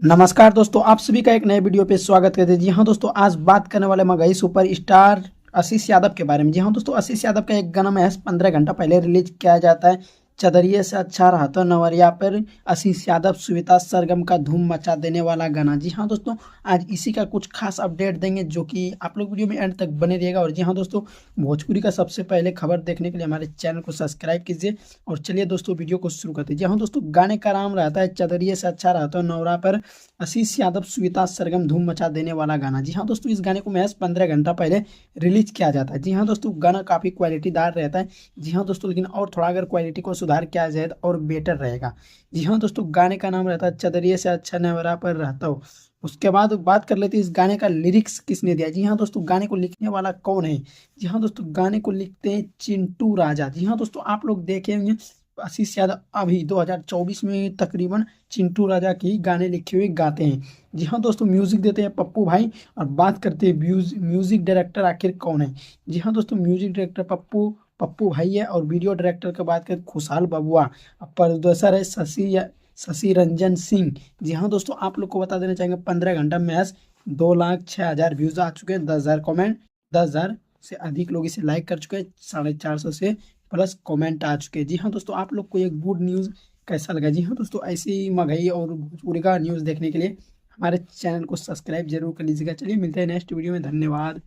नमस्कार दोस्तों, आप सभी का एक नए वीडियो पे स्वागत करते हैं। जी हाँ दोस्तों, आज बात करने वाले मगही सुपर स्टार आशीष यादव के बारे में। जी हाँ दोस्तों, आशीष यादव का एक गाना महज 15 घंटा पहले रिलीज किया जाता है। चदरिए से अच्छा रहा तो नवरिया पर आशीष यादव श्वेता सरगम का धूम मचा देने वाला गाना। जी हाँ दोस्तों, आज इसी का कुछ खास अपडेट देंगे जो कि आप लोग वीडियो में एंड तक बने रहिएगा। और जी हाँ दोस्तों, भोजपुरी का सबसे पहले खबर देखने के लिए हमारे चैनल को सब्सक्राइब कीजिए। और चलिए दोस्तों, वीडियो को शुरू करते हैं। जी हाँ दोस्तों, गाने का नाम रहता है चदरिए से अच्छा रहा तो नवरा पर आशीष यादव श्वेता सरगम धूम मचा देने वाला गाना। जी हाँ दोस्तों, इस गाने को महज 15 घंटा पहले रिलीज किया जाता है। जी हाँ दोस्तों, गाना काफ़ी क्वालिटीदार रहता है। जी हाँ दोस्तों, लेकिन और थोड़ा अगर क्वालिटी को सुधार किया जाए तो और बेटर रहेगा। जी हाँ दोस्तों, गाने का नाम रहता है चदरिए से अच्छा नवरा पर रहता हो। उसके बाद बात कर लेते हैं इस गाने का लिरिक्स किसने दिया। जी हाँ दोस्तों, गाने को लिखने वाला कौन है। जी हाँ दोस्तों, गाने को लिखते हैं चिंटू राजा। जी हाँ दोस्तों, आप लोग देखे होंगे आशीष यादव अभी 2024 में तकरीबन चिंटू राजा के गाने लिखे हुए गाते हैं। जी हाँ दोस्तों, म्यूजिक देते हैं पप्पू भाई। और बात करते हैं म्यूजिक डायरेक्टर आखिर कौन है। जी हाँ दोस्तों, म्यूजिक डायरेक्टर पप्पू पप्पू भाई है। और वीडियो डायरेक्टर की बात करें खुशहाल बबुआ। और प्रोड्यूसर है शशि रंजन सिंह। जी हाँ दोस्तों, आप लोग को बता देना चाहेंगे 15 घंटा मैच 2,06,000 व्यूज आ चुके हैं, 10,000 कमेंट, 10,000 से अधिक लोग इसे लाइक कर चुके हैं, 450 से प्लस कमेंट आ चुके हैं। जी हाँ दोस्तों, आप लोग को एक गुड न्यूज़ कैसा लगा। जी हाँ दोस्तों, ऐसे ही मगही और भोजपुरी का न्यूज़ देखने के लिए हमारे चैनल को सब्सक्राइब जरूर कर लीजिएगा। चलिए मिलते हैं नेक्स्ट वीडियो में, धन्यवाद।